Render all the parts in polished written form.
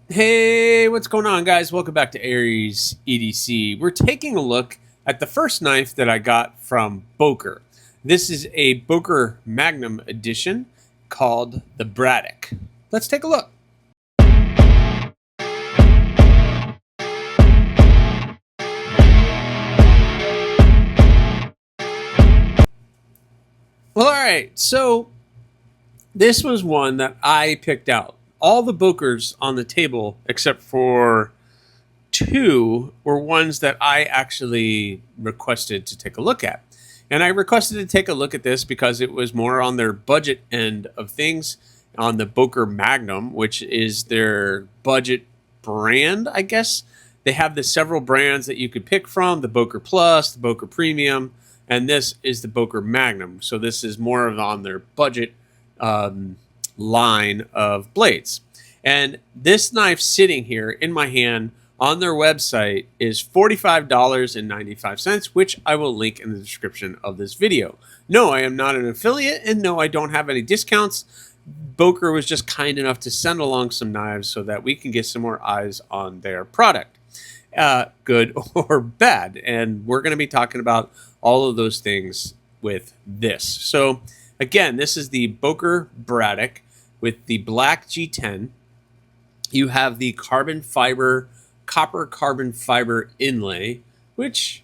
Hey, what's going on, guys? Welcome back to Aries EDC. We're taking a look at the first knife that I got from Boker. This is a Boker Magnum edition called the Braddock. Let's take a look. Well, all right. So this was one that I picked out. All the Bokers on the table, except for two, were ones that I actually requested to take a look at. And I requested to take a look at this because it was more on their budget end of things, on the Boker Magnum, which is their budget brand, I guess. They have the several brands that you could pick from, the Boker Plus, the Boker Premium, and this is the Boker Magnum. So this is more of on their budget line of blades. And this knife sitting here in my hand on their website is $45.95, which I will link in the description of this video. No, I am not an affiliate, and no, I don't have any discounts. Boker was just kind enough to send along some knives so that we can get some more eyes on their product, good or bad. And we're going to be talking about all of those things with this. So again, this is the Boker Braddock with the black G10. You have the carbon fiber, copper carbon fiber inlay, which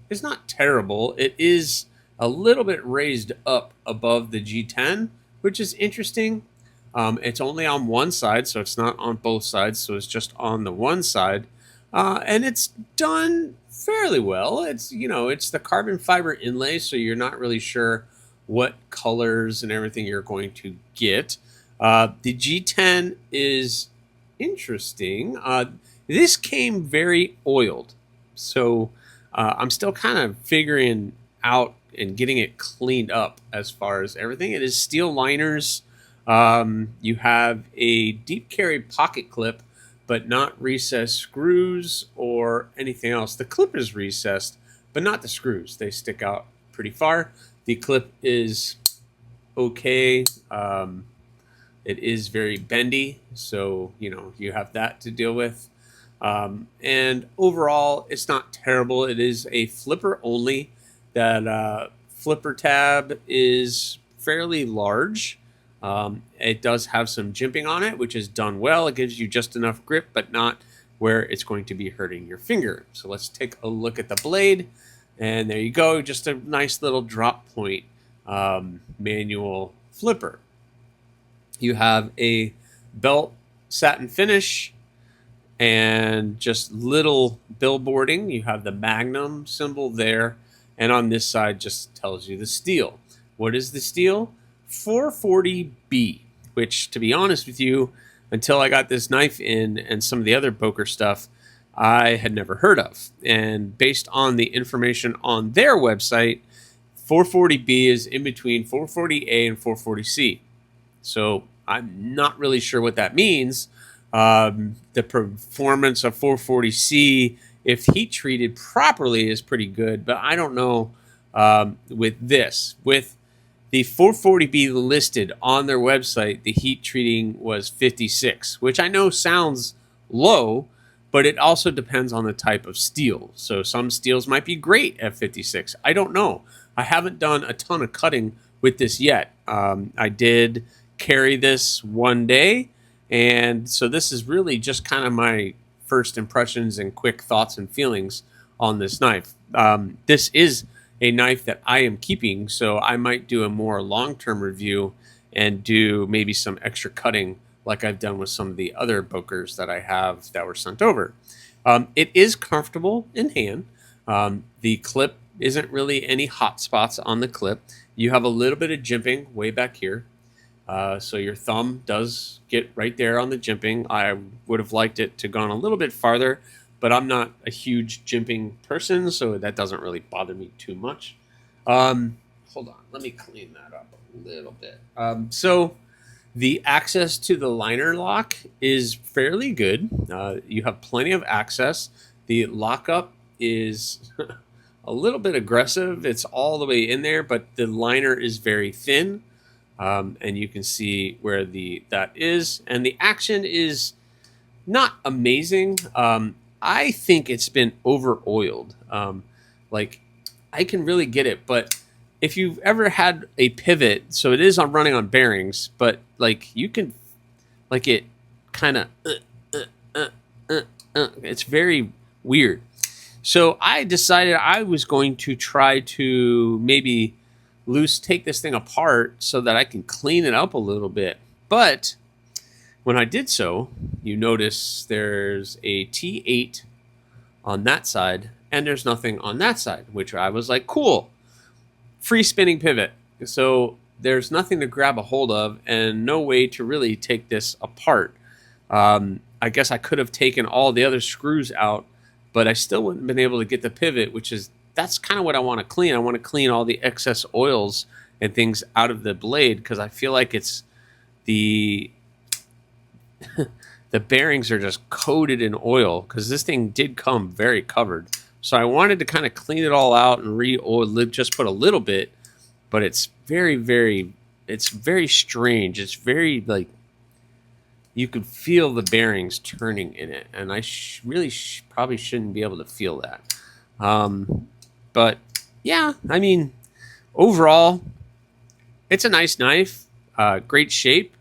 is not terrible. It is a little bit raised up above the G10, which is interesting. It's only on one side, so it's not on both sides. So it's just on the one side. And it's done fairly well. It's the carbon fiber inlay, so you're not really sure what colors and everything you're going to get. The G10 is interesting. This came very oiled, so I'm still kind of figuring out and getting it cleaned up as far as everything. It is steel liners. You have a deep carry pocket clip, but not recessed screws or anything else. The clip is recessed, but not the screws. They stick out pretty far. The clip is okay. It is very bendy, so you have that to deal with. And overall, it's not terrible. It is a flipper only. That flipper tab is fairly large. It does have some jimping on it, which is done well. It gives you just enough grip, but not where it's going to be hurting your finger. So let's take a look at the blade. And there you go, just a nice little drop point manual flipper. You have a belt satin finish and just little billboarding. You have the Magnum symbol there, and on this side just tells you the steel. What is the steel? 440B, which, to be honest with you, until I got this knife in and some of the other Boker stuff, I had never heard of. And based on the information on their website, 440B is in between 440A and 440C. So I'm not really sure what that means. The performance of 440C, if heat treated properly, is pretty good, but I don't know with this. With the 440B listed on their website, the heat treating was 56, which I know sounds low, but it also depends on the type of steel. So some steels might be great at 56. I don't know. I haven't done a ton of cutting with this yet. I did carry this one day, and so this is really just kind of my first impressions and quick thoughts and feelings on this knife. This is a knife that I am keeping, so I might do a more long-term review and do maybe some extra cutting like I've done with some of the other Bokers that I have that were sent over. It is comfortable in hand. The clip isn't really any hot spots on the clip. You have a little bit of jimping way back here. So your thumb does get right there on the jimping. I would have liked it to gone a little bit farther, but I'm not a huge jimping person, so that doesn't really bother me too much. Hold on, let me clean that up a little bit. So the access to the liner lock is fairly good. You have plenty of access. The lockup is a little bit aggressive. It's all the way in there, but the liner is very thin. And you can see where that is. And the action is not amazing. I think it's been over oiled. Like I can really get it, but if you've ever had a pivot, so it is on running on bearings, but like you can, like it kind of, it's very weird. So I decided I was going to try to maybe take this thing apart so that I can clean it up a little bit. But when I did so, you notice there's a T8 on that side and there's nothing on that side, which I was like, cool, free spinning pivot. So there's nothing to grab a hold of and no way to really take this apart. I guess I could have taken all the other screws out, but I still wouldn't have been able to get the pivot, that's kind of what I want to clean. I want to clean all the excess oils and things out of the blade because I feel like it's the the bearings are just coated in oil because this thing did come very covered. So I wanted to kind of clean it all out and re-oil, just put a little bit, but it's very, very, it's very strange. It's very like, you could feel the bearings turning in it. And I really probably shouldn't be able to feel that. But yeah, I mean, overall, it's a nice knife, great shape,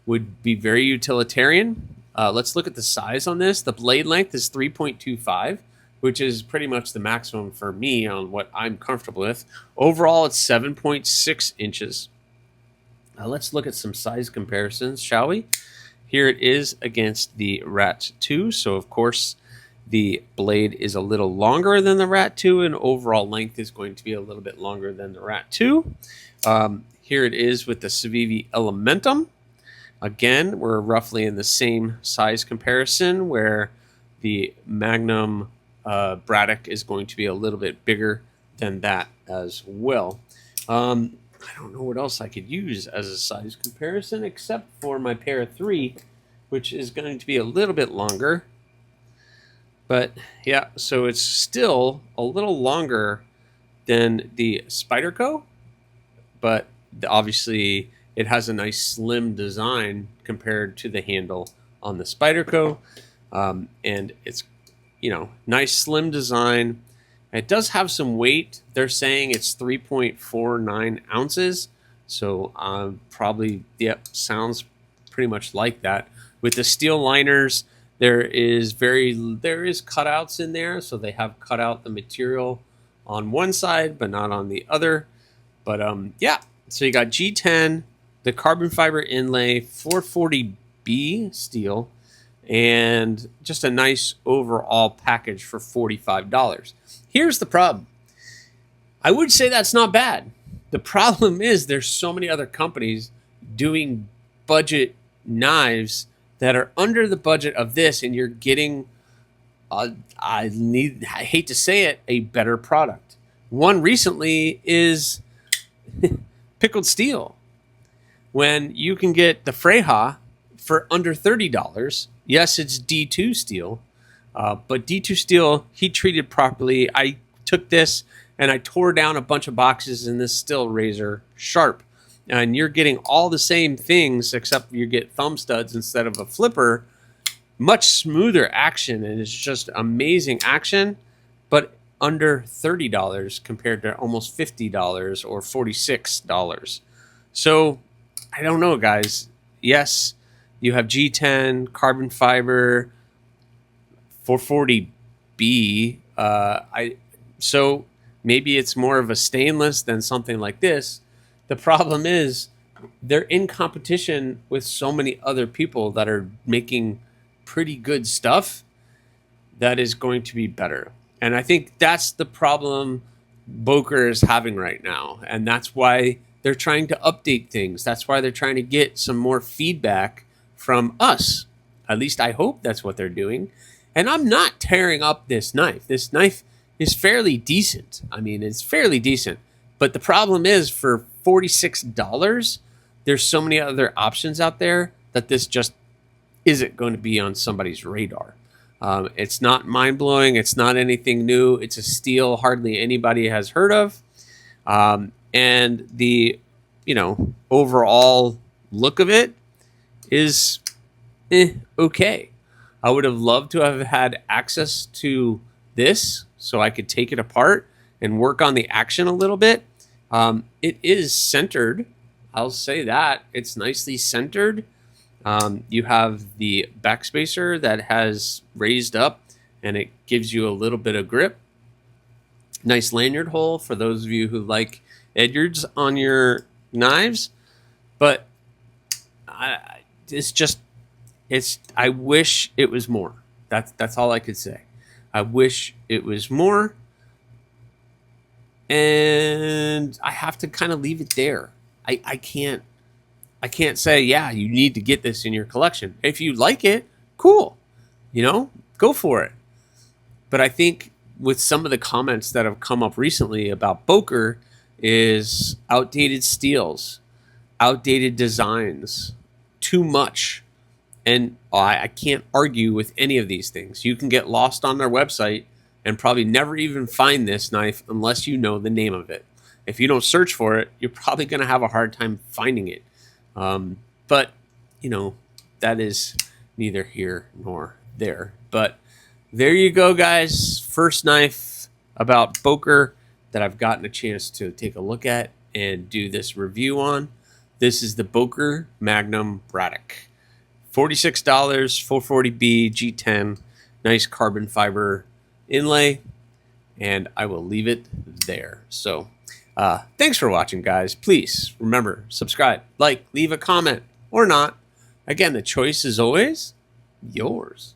would be very utilitarian. Let's look at the size on this. The blade length is 3.25, which is pretty much the maximum for me on what I'm comfortable with. Overall, it's 7.6 inches. Let's look at some size comparisons, shall we? Here it is against the Rat 2. So, of course, the blade is a little longer than the Rat 2, and overall length is going to be a little bit longer than the Rat 2. Here it is with the Civivi Elementum. Again, we're roughly in the same size comparison where the Magnum Braddock is going to be a little bit bigger than that as well. I don't know what else I could use as a size comparison except for my Para 3, which is going to be a little bit longer. But yeah, so it's still a little longer than the Spyderco, but obviously it has a nice slim design compared to the handle on the Spyderco. And it's, nice slim design. It does have some weight. They're saying it's 3.49 ounces. So probably, sounds pretty much like that. With the steel liners, there is cutouts in there. So they have cut out the material on one side, but not on the other. But yeah, so you got G10, the carbon fiber inlay, 440B steel, and just a nice overall package for $45. Here's the problem. I would say that's not bad. The problem is there's so many other companies doing budget knives that are under the budget of this, and you're getting, I hate to say it, a better product. One recently is pickled steel. When you can get the Freja for under $30. Yes, it's D2 steel, but D2 steel, heat treated properly. I took this and I tore down a bunch of boxes, and this is still razor sharp. And you're getting all the same things, except you get thumb studs instead of a flipper. Much smoother action, and it's just amazing action, but under $30 compared to almost $50 or $46. So I don't know, guys. Yes, you have G10, carbon fiber, 440B. So maybe it's more of a stainless than something like this. The problem is they're in competition with so many other people that are making pretty good stuff that is going to be better. And I think that's the problem Boker is having right now. And that's why they're trying to update things. That's why they're trying to get some more feedback from us. At least I hope that's what they're doing. And I'm not tearing up this knife. This knife is fairly decent. I mean, it's fairly decent. But the problem is for $46, there's so many other options out there that this just isn't going to be on somebody's radar. It's not mind-blowing. It's not anything new. It's a steel hardly anybody has heard of. And the, overall look of it is okay. I would have loved to have had access to this so I could take it apart and work on the action a little bit. It is centered. I'll say that. It's nicely centered. You have the backspacer that has raised up and it gives you a little bit of grip. Nice lanyard hole for those of you who like Edyards on your knives. But I wish it was more. That's all I could say. I wish it was more. And I have to kind of leave it there. I can't say, yeah, you need to get this in your collection. If you like it, cool. Go for it. But I think with some of the comments that have come up recently about Boker is outdated steels, outdated designs, too much. And I can't argue with any of these things. You can get lost on their website and probably never even find this knife unless you know the name of it. If you don't search for it, you're probably going to have a hard time finding it. But, that is neither here nor there. But there you go, guys. First knife about Boker that I've gotten a chance to take a look at and do this review on. This is the Boker Magnum Braddock. $46, 440B, G10, nice carbon fiber inlay, and I will leave it there. So thanks for watching, guys. Please remember, subscribe, like, leave a comment, or not. Again, the choice is always yours.